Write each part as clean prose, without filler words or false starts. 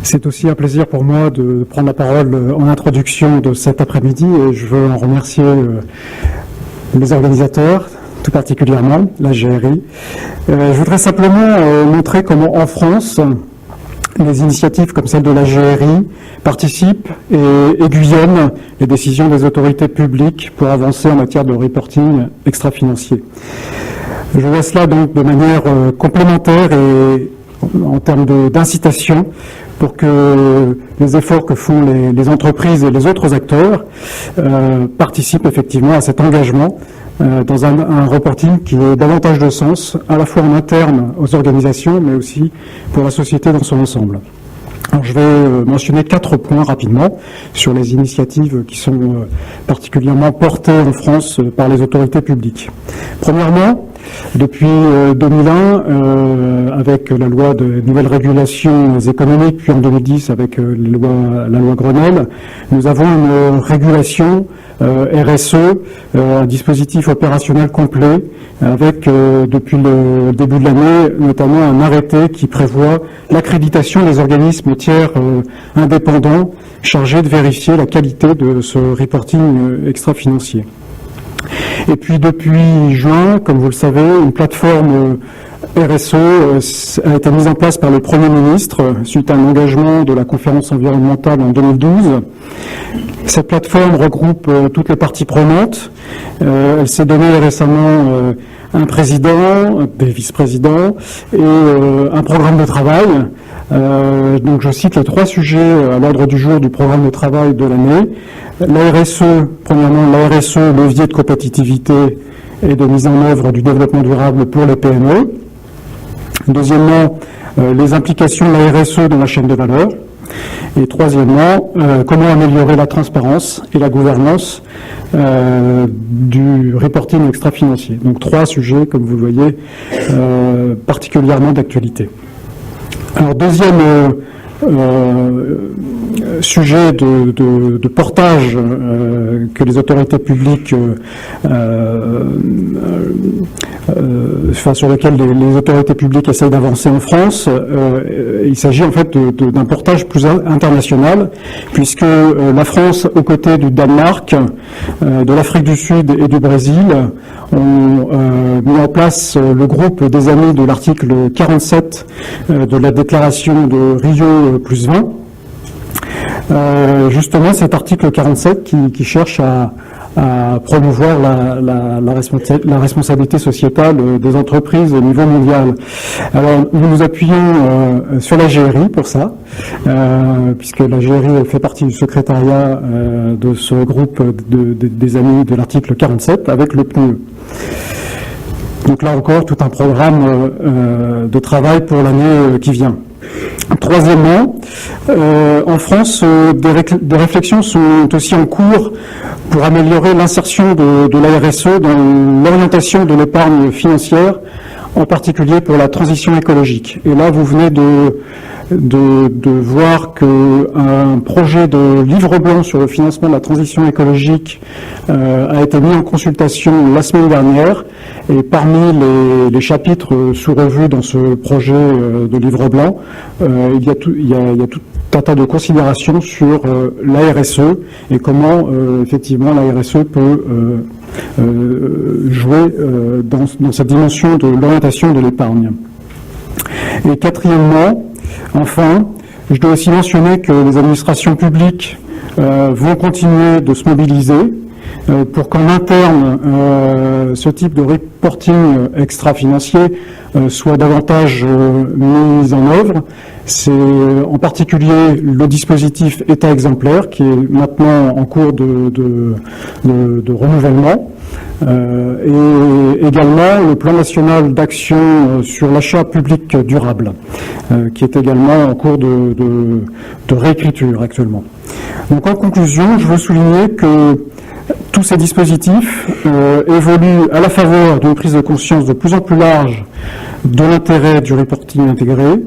C'est aussi un plaisir pour moi de prendre la parole en introduction de cet après-midi et je veux en remercier les organisateurs, tout particulièrement la GRI. Je voudrais simplement montrer comment en France, les initiatives comme celle de la GRI participent et aiguillonnent les décisions des autorités publiques pour avancer en matière de reporting extra-financier. Je vois cela donc de manière complémentaire et en termes d'incitation pour que les efforts que font les entreprises et les autres acteurs participent effectivement à cet engagement dans un reporting qui ait davantage de sens, à la fois en interne aux organisations, mais aussi pour la société dans son ensemble. Alors, je vais mentionner 4 points rapidement sur les initiatives qui sont particulièrement portées en France par les autorités publiques. Premièrement, depuis 2001, avec la loi de nouvelles régulations économiques, puis en 2010 avec la loi Grenelle, nous avons une régulation RSE, un dispositif opérationnel complet, avec depuis le début de l'année notamment un arrêté qui prévoit l'accréditation des organismes tiers indépendants chargés de vérifier la qualité de ce reporting extra-financier. Et puis depuis juin, comme vous le savez, une plateforme RSE a été mise en place par le Premier ministre suite à un engagement de la conférence environnementale en 2012. Cette plateforme regroupe toutes les parties prenantes. Elle s'est donnée récemment un président, des vice-présidents et un programme de travail. Donc je cite les 3 sujets à l'ordre du jour du programme de travail de l'année. La RSE, premièrement, la RSE, levier de compétitivité et de mise en œuvre du développement durable pour les PME. Deuxièmement, les implications de la RSE dans la chaîne de valeur. Et troisièmement, comment améliorer la transparence et la gouvernance du reporting extra-financier. Donc 3 sujets, comme vous le voyez, particulièrement d'actualité. Alors deuxième sujet de portage que les autorités publiques, sur lequel les autorités publiques essayent d'avancer en France, il s'agit en fait d'un portage plus international, puisque la France, aux côtés du Danemark, de l'Afrique du Sud et du Brésil, ont mis en place le groupe des amis de l'article 47 de la déclaration de Rio + 20. Justement, cet article 47 qui cherche à promouvoir la responsabilité sociétale des entreprises au niveau mondial. Alors, nous nous appuyons sur la GRI pour ça, puisque la GRI fait partie du secrétariat de ce groupe des amis de l'article 47 avec le PNUE. Donc là encore, tout un programme de travail pour l'année qui vient. Troisièmement, en France, des réflexions sont aussi en cours pour améliorer l'insertion de la RSE dans l'orientation de l'épargne financière, en particulier pour la transition écologique. Et là, vous venez de voir qu'un projet de livre blanc sur le financement de la transition écologique a été mis en consultation la semaine dernière. Et parmi les chapitres sous revue dans ce projet de livre blanc, il y a tout un tas de considérations sur la RSE et comment effectivement la RSE peut jouer dans cette dimension de l'orientation de l'épargne. Et quatrièmement, enfin, je dois aussi mentionner que les administrations publiques vont continuer de se mobiliser pour qu'en interne, ce type de reporting extra-financier soit davantage mis en œuvre. C'est en particulier le dispositif État exemplaire qui est maintenant en cours de renouvellement. Et également le plan national d'action sur l'achat public durable, qui est également en cours de réécriture actuellement. Donc en conclusion, je veux souligner que tous ces dispositifs évoluent à la faveur d'une prise de conscience de plus en plus large de l'intérêt du reporting intégré,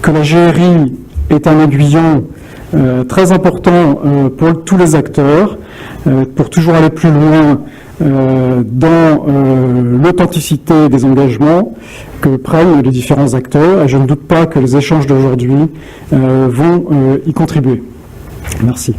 que la GRI est un aiguillon très important pour tous les acteurs, pour toujours aller plus loin dans l'authenticité des engagements que prennent les différents acteurs, et je ne doute pas que les échanges d'aujourd'hui vont y contribuer. Merci.